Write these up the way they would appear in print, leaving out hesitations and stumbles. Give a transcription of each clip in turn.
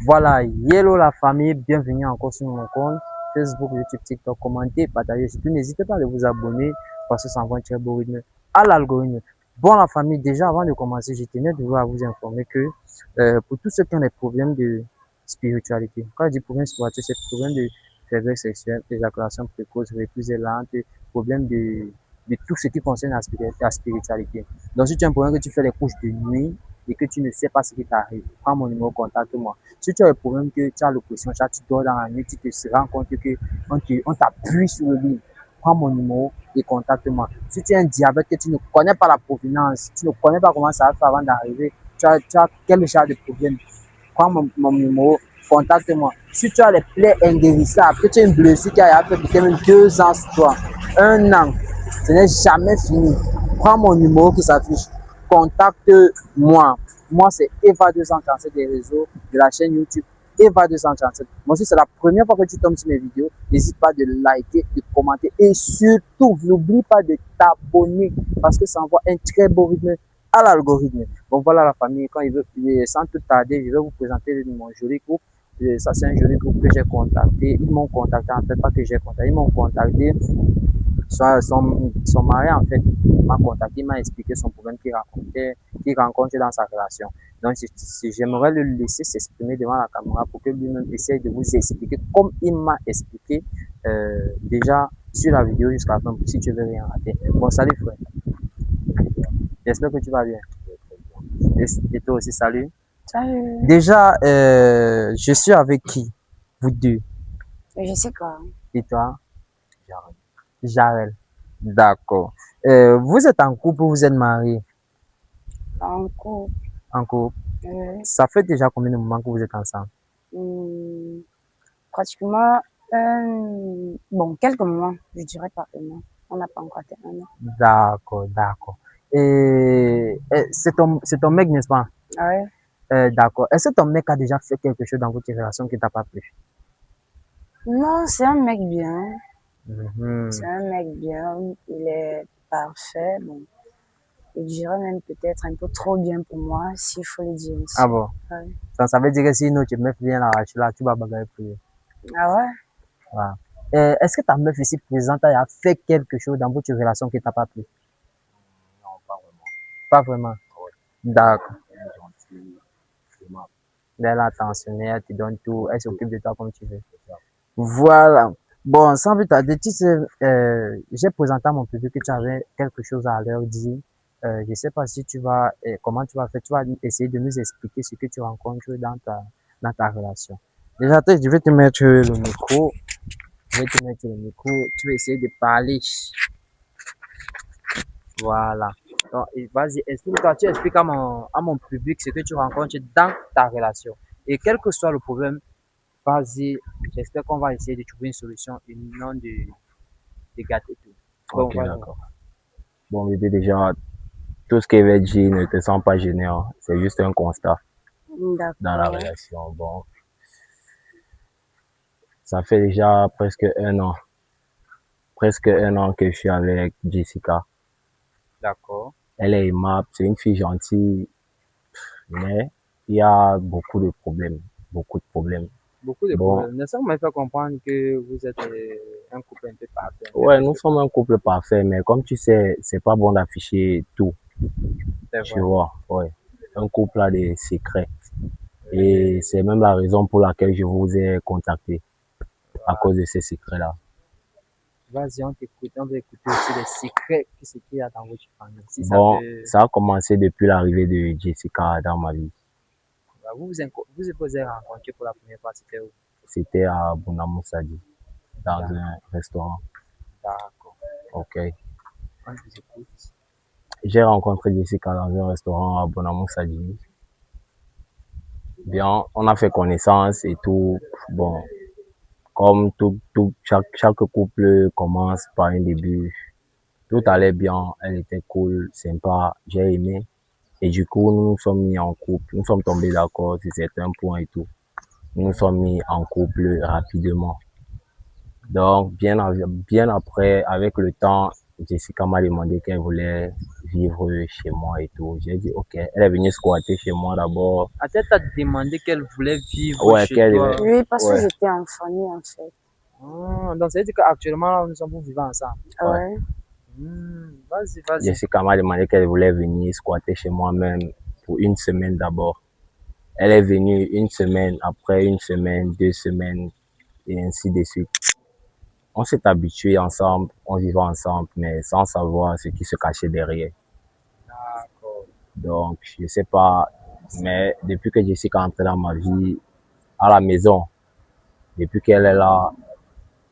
Voilà, hello la famille, bienvenue encore sur mon compte Facebook, YouTube, TikTok, commentez, partagez. Surtout, n'hésitez pas à vous abonner parce que ça envoie un très beau rythme à l'algorithme. Bon, la famille, déjà avant de commencer, je tenais de vous informer que pour tous ceux qui ont des problèmes de spiritualité, quand je dis problème spirituel, c'est problème de faiblesse sexuelle, éjaculation précoce, refus lente, problème de tout ce qui concerne la spiritualité. Donc, si tu as un problème que tu fais les couches de nuit et que tu ne sais pas ce qui t'arrive, prends mon numéro, contacte-moi. Si tu as le problème que tu as l'oppression, tu dors dans la nuit, tu te rends compte que on t'appuie sur le lit, prends mon numéro et contacte-moi. Si tu as un diabète que tu ne connais pas la provenance, tu ne connais pas comment ça va faire avant d'arriver, tu as quel genre de problème, prends mon numéro, contacte-moi. Si tu as les plaies inguérissables, que tu as une blessure qui a fait peut-être même 2 ans sur toi, 1 an, ce n'est jamais fini. Prends mon numéro qui s'affiche, contacte-moi. Moi, c'est Eva237 des réseaux de la chaîne YouTube Eva237. Moi, si c'est la première fois que tu tombes sur mes vidéos, n'hésite pas de liker, de commenter et surtout, n'oublie pas de t'abonner parce que ça envoie un très beau rythme à l'algorithme. Bon, voilà la famille. Quand il veut, sans tout tarder, je vais vous présenter mon joli groupe. Ça, c'est un joli groupe que j'ai contacté. Ils m'ont contacté, en fait, pas que j'ai contacté. Ils m'ont contacté. Son mari, en fait, m'a contacté, il m'a expliqué son problème qu'il rencontre dans sa relation. Donc, j'aimerais le laisser s'exprimer devant la caméra pour que lui-même essaye de vous expliquer comme il m'a expliqué déjà sur la vidéo jusqu'à la fin, si tu veux rien rater. Bon, salut frère. J'espère que tu vas bien. Et toi aussi, salut. Salut. Déjà, je suis avec qui? Vous deux. Je sais quoi. Et toi? Jarel. D'accord. Vous êtes en couple ou vous êtes marié? En couple. En couple. Euh, Ça fait déjà combien de moments que vous êtes ensemble? Pratiquement, quelques mois, je dirais pas un an. On n'a pas encore atteint un an. D'accord, d'accord. Et c'est ton mec, n'est-ce pas? Ah ouais? D'accord. Est-ce que ton mec a déjà fait quelque chose dans votre relation qui t'a pas plu? Non, c'est un mec bien. Mhm. C'est un mec bien. Il est parfait. Bon, je dirais même peut-être un peu trop bien pour moi, s'il faut le dire aussi. Ah bon? Ouais. Ça veut dire que si tu me fais bien là, tu vas bagarrer pour lui. Ah ouais? Voilà. Est-ce que ta meuf ici présente a fait quelque chose dans votre relation qui t'a pas plu? Non, pas vraiment. Pas vraiment. Ouais. D'accord. Elle est gentille, aimable. Elle est attentionnée, elle te donne tout, elle s'occupe de toi comme tu veux. Voilà. Bon, sans plus tarder, tu sais, j'ai présenté à mon public que tu avais quelque chose à leur dire. Je ne sais pas si tu vas, comment tu vas faire. Tu vas essayer de nous expliquer ce que tu rencontres dans ta relation. Déjà, je vais te mettre le micro. Je vais te mettre le micro. Tu vas essayer de parler. Voilà. Donc, vas-y, explique-toi. Tu expliques à mon public ce que tu rencontres dans ta relation. Et quel que soit le problème, vas-y, j'espère qu'on va essayer de trouver une solution et non de gâter tout. Bon, Ok, voilà. d'accord. Bon, bébé, déjà, tout ce qu'elle va dire, ne te sens pas gêné, hein. C'est juste un constat dans la D'accord. relation. Bon, ça fait déjà presque un an que je suis avec Jessica. D'accord. Elle est aimable, c'est une fille gentille, mais il y a beaucoup de problèmes, beaucoup de problèmes. Beaucoup de Bon, problèmes. Ne me fait comprendre que vous êtes un couple un peu parfait, un peu ouais, nous presque sommes un couple parfait, mais comme tu sais, c'est pas bon d'afficher tout, c'est tu vrai. vois, ouais. Un couple a des secrets. Et c'est même la raison pour laquelle je vous ai contacté, à cause de ces secrets-là. Vas-y, on t'écoute. On veut écouter aussi les secrets que ce qu'il y a dans votre famille. Si ça Bon, peut. ça a commencé depuis l'arrivée de Jessica dans ma vie. Vous avez rencontré pour la première fois, c'était où? C'était à Bonamoussadi, dans D'accord. un restaurant. D'accord. Ok. On vous écoute. J'ai rencontré Jessica dans un restaurant à Bonamoussadi. Bien, on a fait connaissance et tout. Bon, comme chaque couple commence par un début. Tout allait bien, elle était cool, sympa, j'ai aimé. Et du coup, nous nous sommes mis en couple, nous sommes tombés d'accord sur certains points et tout. Nous nous sommes mis en couple rapidement. Donc, bien après, avec le temps, Jessica m'a demandé qu'elle voulait vivre chez moi et tout. J'ai dit ok. Elle est venue squatter chez moi d'abord. Attends, t'as demandé qu'elle voulait vivre Ouais, chez qu'elle toi. Oui, parce que ouais, j'étais en famille, en fait. Donc, ça veut dire qu'actuellement, là, nous sommes vivants ensemble. ouais. Ouais. Vas-y, vas-y. Jessica m'a demandé qu'elle voulait venir squatter chez moi même pour une semaine d'abord. Elle est venue une semaine, après une semaine, 2 semaines, et ainsi de suite. On s'est habitué ensemble, on vivait ensemble, mais sans savoir ce qui se cachait derrière. D'accord. Donc, je sais pas, mais depuis que Jessica est entrée dans ma vie, à la maison, depuis qu'elle est là,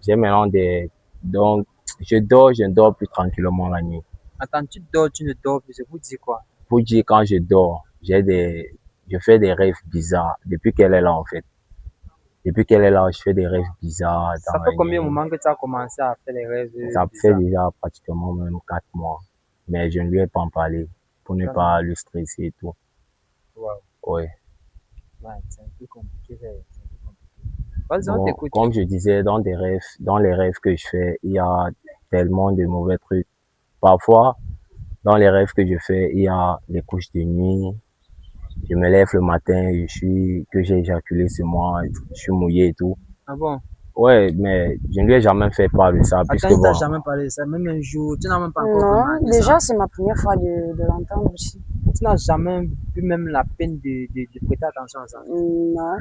j'ai maintenant des... Donc, je ne dors plus tranquillement la nuit. Attends, tu dors, tu ne dors plus. C'est pour dire quoi? Pour dire, quand je dors, je fais des rêves bizarres depuis qu'elle est là, en fait. Depuis qu'elle est là, je fais des rêves bizarres Ça dans fait la combien de nuit. moments que tu as commencé à faire les rêves Ça fait bizarres? déjà pratiquement même 4 mois. Mais je ne lui ai pas en parlé pour ne pas le stresser et tout. Wow. Ouais. Ouais, c'est un peu compliqué. C'est un peu compliqué. Vas-y, on Bon, t'écoute. comme je disais, dans les rêves que je fais, il y a tellement de mauvais trucs. Parfois, dans les rêves que je fais, il y a des couches de nuit. Je me lève le matin, que j'ai éjaculé sur moi, je suis mouillé et tout. Ah bon? Ouais, mais je ne lui ai jamais fait part de ça, Attends, puisque il t'a bon, jamais parlé de ça. Même un jour, tu n'as même pas encore Non, remarqué ça. déjà, c'est ma première fois de l'entendre aussi. Tu n'as jamais eu même la peine de prêter attention à ça. Non.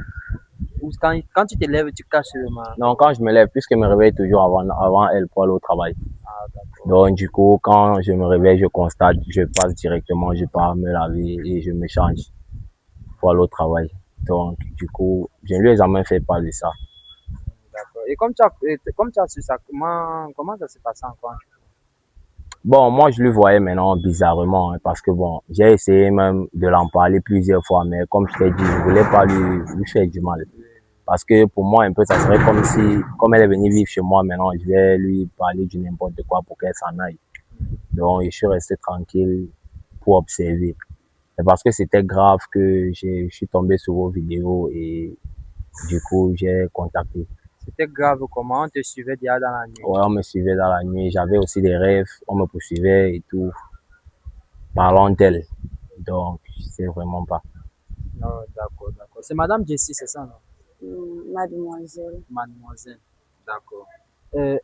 Ou quand tu te lèves, tu caches seulement. non, quand je me lève, puisque je me réveille toujours avant elle pour aller au travail. Ah, d'accord. Donc, du coup, quand je me réveille, je constate, je passe directement, je pars me laver et je me change pour aller au travail. Donc, du coup, je ne lui ai jamais fait part de ça. D'accord. Et comme tu as su ça, comment ça s'est passé encore? Bon, moi, je le voyais maintenant bizarrement, hein, parce que bon, j'ai essayé même de l'en parler plusieurs fois, mais comme je t'ai dit, je voulais pas lui faire du mal. Parce que pour moi, un peu, ça serait comme si, comme elle est venue vivre chez moi maintenant, je vais lui parler du n'importe quoi pour qu'elle s'en aille. Donc, je suis resté tranquille pour observer. C'est parce que c'était grave que je suis tombé sur vos vidéos et du coup, j'ai contacté. C'était grave comment on te suivait déjà dans la nuit. Ouais, on me suivait dans la nuit, j'avais aussi des rêves, on me poursuivait et tout, parlant d'elle. Donc, je sais vraiment pas. Non, d'accord, d'accord. C'est Madame Jessie, c'est ça, non? Mademoiselle. Mademoiselle. D'accord.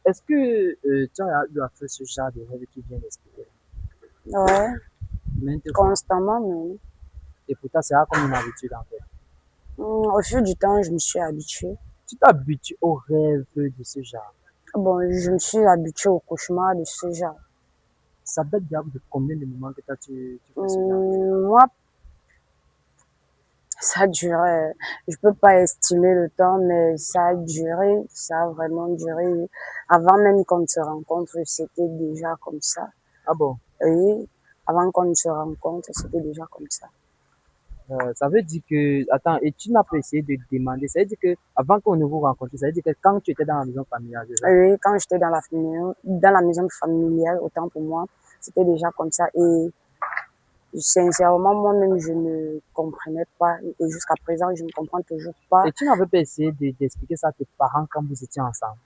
Est-ce que tu as eu à faire ce genre de rêve qui vient d'expliquer? Ouais, Maintes fois. constamment même. Et pourtant, c'est comme une habitude en fait. Au fil du temps, je me suis habituée. Tu t'habitues aux rêves de ce genre. Bon, je me suis habituée au cauchemar de ce genre. Ça date déjà de combien de moments que tu fais ce genre? Moi, ça a duré, je peux pas estimer le temps, mais ça a duré, ça a vraiment duré. Avant même qu'on se rencontre, c'était déjà comme ça. Ah bon? Oui, avant qu'on se rencontre, c'était déjà comme ça. Ça veut dire que, attends, et tu n'as pas essayé de demander, ça veut dire que avant qu'on ne vous rencontre, ça veut dire que quand tu étais dans la maison familiale, c'est ça? Oui, quand j'étais dans la maison familiale, autant pour moi, c'était déjà comme ça. Et sincèrement, moi-même, je ne comprenais pas. Et jusqu'à présent, je ne comprends toujours pas. Et tu n'avais pas essayé d'expliquer ça à tes parents quand vous étiez ensemble?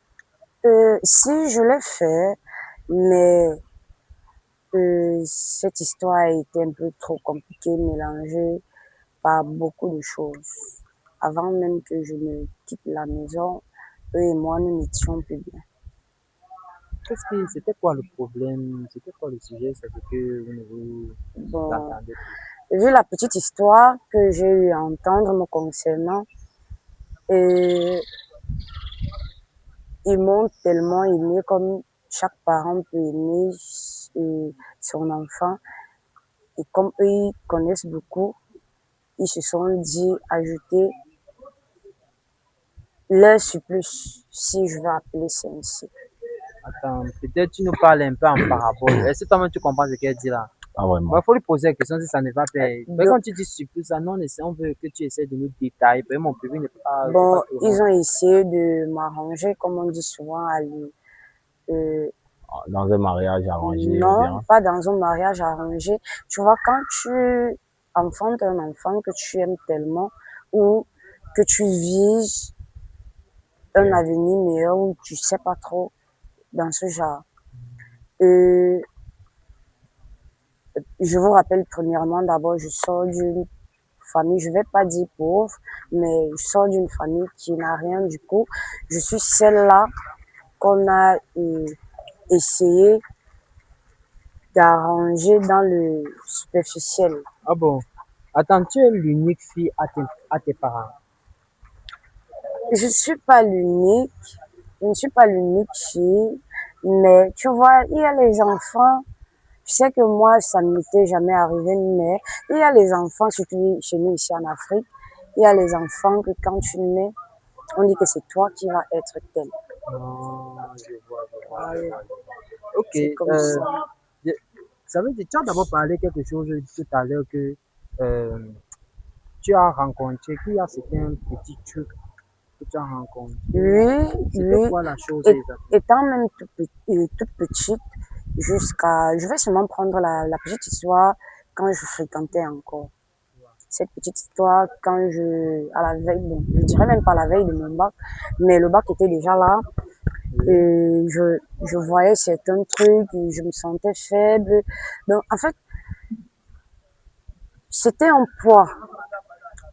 Si je l'ai fait, mais cette histoire a été un peu trop compliquée, mélangée par beaucoup de choses. Avant même que je ne quitte la maison, eux et moi, nous n'étions plus bien. C'était quoi le problème? C'était quoi le sujet? C'est ce que vous ne vous Bon, entendez plus. vu la petite histoire que j'ai eu à entendre me concernant, et ils m'ont tellement aimé comme chaque parent peut aimer son enfant. Et comme eux, ils connaissent beaucoup, ils se sont dit ajouter leur surplus, si je veux appeler ça ainsi. Attends, peut-être tu nous parles un peu en parabole. Est-ce que toi-même tu comprends ce qu'elle dit là? Pas Il vraiment. faut lui poser la question si ça ne va pas. Mais Donc, quand tu dis surplus, ça, non, on veut que tu essaies de nous détailler. Parce que mon public n'est pas bon, tout le ils monde. ont essayé de m'arranger, comme on dit souvent, euh, Dans un mariage arrangé ou non, bien, pas dans un mariage arrangé. Tu vois, quand tu enfantes un enfant que tu aimes tellement ou que tu vises un avenir meilleur ou tu sais pas trop dans ce genre. Je vous rappelle premièrement, d'abord, je sors d'une famille, je vais pas dire pauvre, mais je sors d'une famille qui n'a rien du coup. Je suis celle-là qu'on a essayé d'arranger dans le superficiel. Ah bon? Attends, tu es l'unique fille à tes parents. Je suis pas l'unique, je ne suis pas l'unique fille, mais tu vois, il y a les enfants. Je sais que moi, ça ne m'était jamais arrivé, mais il y a les enfants, surtout chez nous ici en Afrique, il y a les enfants que quand tu nais, on dit que c'est toi qui vas être tel. Ah, je vois, je vois, je Voilà, vois. Ok, c'est comme ça. je- ça veut dire, tu as d'abord parlé quelque chose tout à l'heure que euh, tu as rencontré, qu'il y a certains petits trucs que tu as rencontrés. Oui, C'était oui. quoi la chose Et, exactement? étant même toute petite, je vais seulement prendre la petite histoire quand je fréquentais encore. Cette petite histoire, à la veille, bon, je dirais même pas la veille de mon bac, mais le bac était déjà là. Et je voyais certains trucs, et je me sentais faible. Donc, en fait, c'était un poids,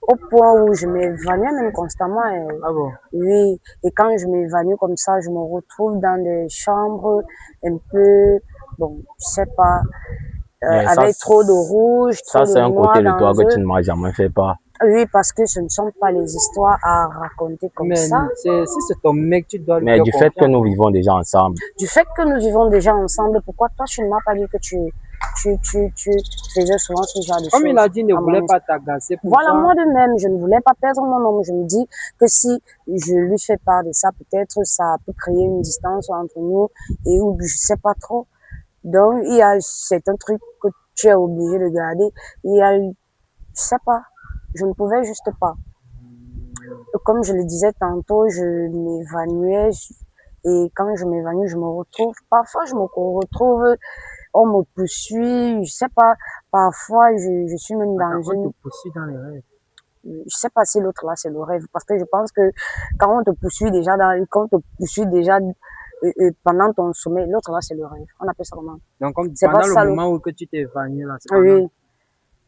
au point où je m'évanouis même constamment. Ah bon? Oui, et quand je m'évanouis comme ça, je me retrouve dans des chambres un peu, bon, je sais pas, Mais avec trop de rouge, ça trop de c'est un côté noir de toi dans que tu eux. ne m'as jamais fait part. Oui, parce que ce ne sont pas les histoires à raconter comme Mais ça. si c'est ton mec, tu dois lui Mais faire du fait que confiance. nous vivons déjà ensemble, Du fait que nous vivons déjà ensemble, pourquoi toi, tu ne m'as pas dit que tu faisais souvent ce genre de Comme il choses a dit, il ne à voulait mon pas t'agacer pour Voilà, ça. moi de même, je ne voulais pas perdre mon homme. Je me dis que si je lui fais part de ça, peut-être ça peut créer une distance entre nous et où je sais pas trop. Donc, c'est un truc que tu es obligé de garder. Je sais pas. Je ne pouvais juste pas. Comme je le disais tantôt, je m'évanouis et quand je m'évanouis, je me retrouve. Parfois, je me retrouve, on me poursuit, je sais pas. Parfois, je suis même Attends, dans on te une poursuit dans les rêves. je sais pas si l'autre là c'est le rêve parce que je pense que quand on te poursuit déjà pendant ton sommeil, l'autre là c'est le rêve. On appelle ça comment? Donc, comme C'est pas pendant le ça moment où que tu t'es évanoui là, c'est pendant. Oui,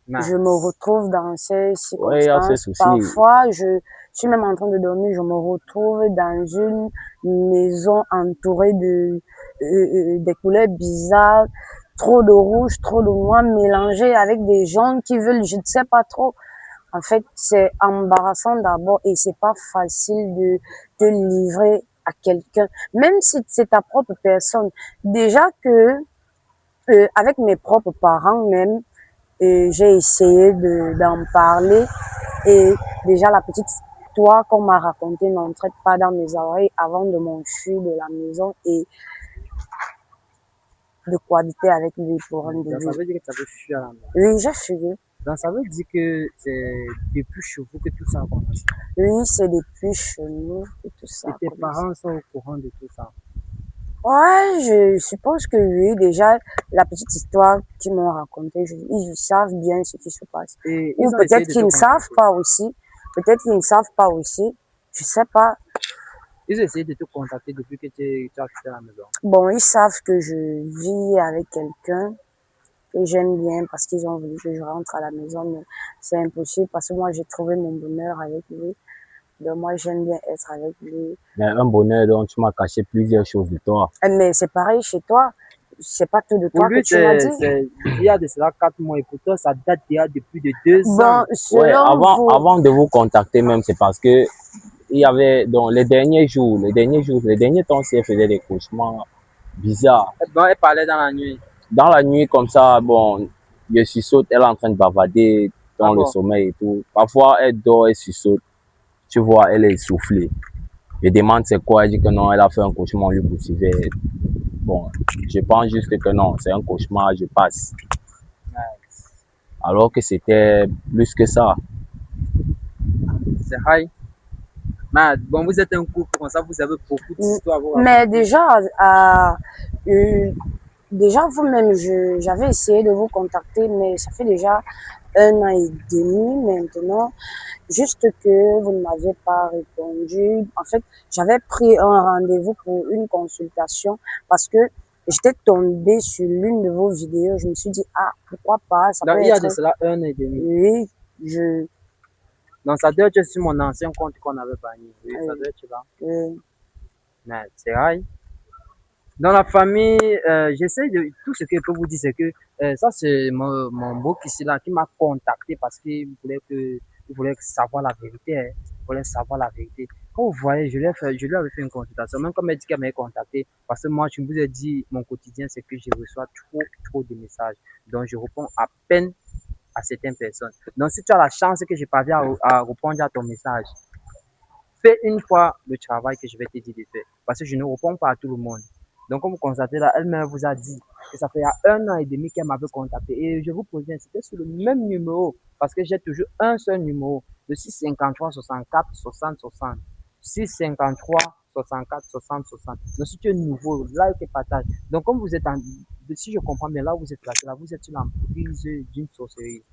je me retrouve dans ces ouais, il y a ce circonstances. souci. Parfois, je suis même en train de dormir, je me retrouve dans une maison entourée des couleurs bizarres, trop de rouge, trop de noir mélangés avec des gens qui veulent, je ne sais pas trop. En fait, c'est embarrassant d'abord et c'est pas facile de te livrer à quelqu'un, même si c'est ta propre personne. Déjà que avec mes propres parents même, j'ai essayé d'en parler et déjà la petite histoire qu'on m'a racontée n'entrait pas dans mes oreilles avant de m'enfuir de la maison et de cohabiter avec lui pour un Donc, ça début. veut dire que tu avais fui à la maison. Oui, j'ai fui. Donc, ça veut dire que c'est depuis chez vous que tout ça a commencé. Oui, c'est depuis chez nous que tout ça Et a tes commencé. parents sont au courant de tout ça. Ouais, je suppose que oui. Déjà, la petite histoire qu'ils m'ont racontée, ils savent bien ce qui se passe. Et Ou ils ont essayé peut-être de te qu'ils ne savent contacter. pas aussi. Peut-être qu'ils ne savent pas aussi. Je sais pas. Ils ont essayé de te contacter depuis que tu as quitté la maison. Bon, ils savent que je vis avec quelqu'un que j'aime bien parce qu'ils ont voulu que je rentre à la maison, mais c'est impossible parce que moi, j'ai trouvé mon bonheur avec lui. Donc, moi, j'aime bien être avec lui. Mais un bonheur dont tu m'as caché plusieurs choses de toi. Mais c'est pareil chez toi. C'est pas tout de Pour toi que lui, tu m'as dit. il y a de cela 4 mois et pour toi, ça date déjà depuis de 2 ans. Bon, Ouais, selon vous, avant de vous contacter même, c'est parce que il y avait, donc, les derniers temps, si elle faisait des cauchemars bizarres. Bon, elle parlait dans la nuit. Dans la nuit, comme ça, bon, je sursaute, elle est en train de bavarder Ah dans le bon? sommeil et tout. Parfois, elle dort, elle sursaute. Tu vois, elle est essoufflée. Je demande c'est quoi, elle dit que non, elle a fait un cauchemar, on lui poursuivait. Bon, je pense juste que non, c'est un cauchemar, je passe. Nice. Alors que c'était plus que ça. C'est high. Mais bon, vous êtes un couple, comme ça, vous avez beaucoup d'histoires à vous mais raconter. déjà vous-même, j'avais essayé de vous contacter, mais ça fait déjà 1 an et demi maintenant. Juste que vous ne m'avez pas répondu. En fait, j'avais pris un rendez-vous pour une consultation parce que J'étais tombée sur l'une de vos vidéos. Je me suis dit, ah, pourquoi pas, ça Donc, peut il y a être... de cela 1 an et demi. Oui, je... Donc, ça doit être sur mon ancien compte qu'on avait banni. Oui, ça doit être là. Mais c'est vrai. Dans la famille, j'essaie de... Tout ce que je peux vous dire, c'est que ça, c'est mon beau ici là qui m'a contacté parce qu'il voulait savoir la vérité. Hein. Il voulait savoir la vérité. Quand vous voyez, je lui avais fait une consultation. Même comme elle dit qu'elle m'avait contacté, parce que moi, je vous ai dit, mon quotidien, c'est que je reçois trop de messages. Donc, je réponds à peine à certaines personnes. Donc, si tu as la chance que je parviens à répondre à ton message, fais une fois le travail que je vais te dire de faire. Parce que je ne réponds pas à tout le monde. Donc, comme vous constatez là, elle-même vous a dit que ça fait il y a 1 an et demi qu'elle m'avait contacté. Et je vous préviens, c'était sur le même numéro. Parce que j'ai toujours un seul numéro. Le 653 64 60 60. 653 64 60 60. Donc, si tu es nouveau, like et partage. Donc, comme vous êtes si je comprends bien, là où vous êtes placé, là, vous êtes sur l'emprise d'une sorcellerie.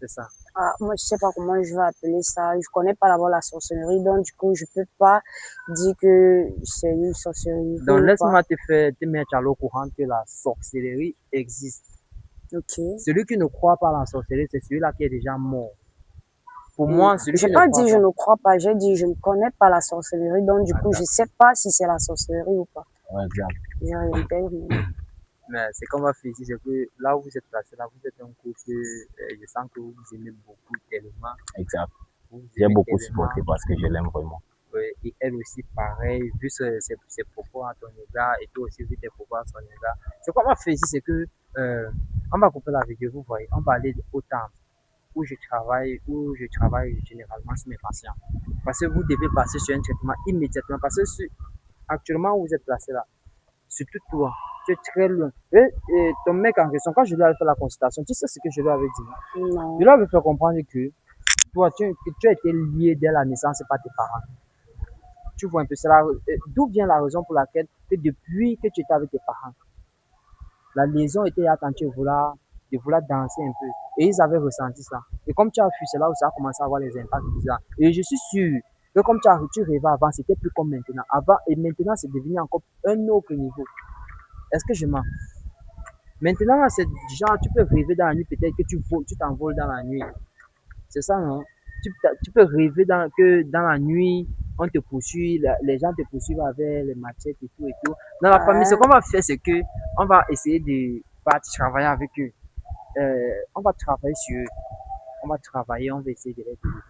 C'est ça. Ah, moi, je sais pas comment je vais appeler ça. Je connais pas d'abord la sorcellerie, donc du coup, je peux pas dire que c'est une sorcellerie. Donc, laisse-moi te mettre à l'eau courant que la sorcellerie existe. Ok. Celui qui ne croit pas à la sorcellerie, c'est celui-là qui est déjà mort. Pour moi, celui qui J'ai ne pas croit dit pas. je ne crois pas, j'ai dit je ne connais pas la sorcellerie, donc du coup, je sais pas si c'est la sorcellerie ou pas. Ouais, exact. Je réitère, Mais c'est qu'on va faire ici, c'est que là où vous êtes placé, là, vous êtes un couple, je sens que vous vous aimez beaucoup tellement. Exact. Vous vous J'ai aimez beaucoup tellement. supporté parce que je l'aime vraiment. Et elle aussi, pareil, vu ses propos à ton égard, et toi aussi, vu tes propos à son égard. Ce qu'on va faire ici, c'est que, on va couper la vidéo, vous voyez, on va aller au temple où je travaille généralement sur mes patients. Parce que vous devez passer sur un traitement immédiatement. Parce que actuellement où vous êtes placé là, surtout toi, tu es très loin. Et ton mec en question, quand je lui avais fait la consultation, tu sais ce que je lui avais dit? Non. Je lui avais fait comprendre que toi, tu as été lié dès la naissance par tes parents. Tu vois un peu, d'où vient la raison pour laquelle que depuis que tu étais avec tes parents, la liaison était là quand tu voulais danser un peu. Et ils avaient ressenti ça. Et comme tu as fui, c'est là où ça a commencé à avoir les impacts bizarres. Et je suis sûr que comme tu rêvais avant, c'était plus comme maintenant. Avant, et maintenant, c'est devenu encore un autre niveau. Est-ce que je mens? Maintenant, c'est genre, tu peux rêver dans la nuit, peut-être que tu t'envoles dans la nuit. C'est ça, non? Tu peux rêver que dans la nuit, on te poursuit, les gens te poursuivent avec les machettes et tout et tout. Dans la famille, ce qu'on va faire, c'est que on va essayer de travailler avec eux. On va travailler sur eux. On va travailler, on va essayer de les délivrer.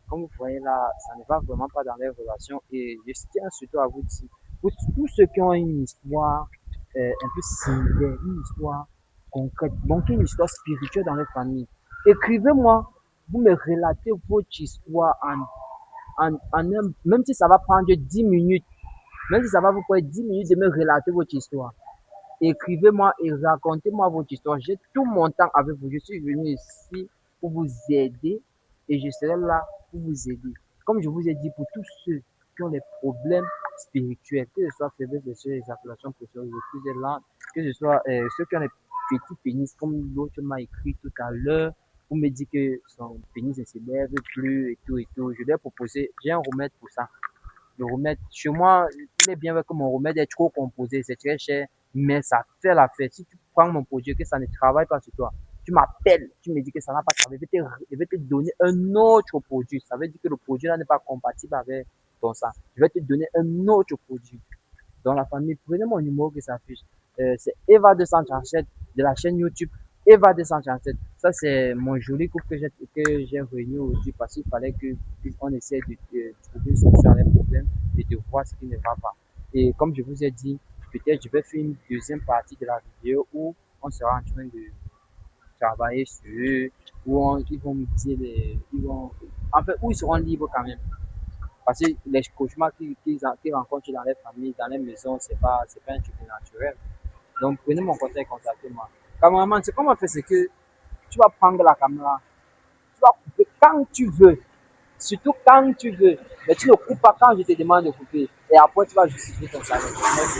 Comme vous voyez là, ça ne va vraiment pas dans les relations. Et je tiens surtout à vous dire, pour tous ceux qui ont une histoire un peu similaire, une histoire concrète, donc une histoire spirituelle dans les familles, écrivez-moi, vous me relatez votre histoire même si ça va prendre 10 minutes, même si ça va vous prendre 10 minutes de me relater votre histoire. Écrivez-moi et racontez-moi votre histoire. J'ai tout mon temps avec vous. Je suis venu ici pour vous aider et je serai là pour vous aider. Comme je vous ai dit, pour tous ceux qui ont des problèmes spirituels, que ce soit faiblesse de ces éjaculations précoces, que ce soit ceux qui ont des petits pénis, comme l'autre m'a écrit tout à l'heure, pour me dire que son pénis ne se lève plus et tout et tout. Je lui ai proposé, j'ai un remède pour ça. Le remède, chez moi, il est bien vrai que mon remède est trop composé, c'est très cher, mais ça fait l'affaire. Si tu prends mon produit et que ça ne travaille pas sur toi, tu m'appelles, tu me dis que ça n'a pas travaillé, je vais te donner un autre produit. Ça veut dire que le produit là n'est pas compatible avec ton sang. Je vais te donner un autre produit. Dans la famille, prenez mon numéro qui s'affiche. C'est Eva 237 de la chaîne YouTube Eva 237. Ça, c'est mon joli couple que j'ai réuni aujourd'hui parce qu'il fallait qu'on essaie de trouver une solution à les problèmes et de voir ce qui ne va pas. Et comme je vous ai dit, peut-être je vais faire une deuxième partie de la vidéo où on sera en train de travailler sur eux, où ils vont me dire, en fait, où ils seront libres quand même. Parce que les cauchemars qu'ils rencontrent dans les familles, dans les maisons, c'est pas un truc naturel. Donc, prenez mon contact et contactez-moi. Cameraman, ce qu'on va faire, c'est que tu vas prendre la caméra, tu vas couper quand tu veux, surtout quand tu veux, mais tu ne coupes pas quand je te demande de couper. Et après, tu vas justifier ton salaire. Merci,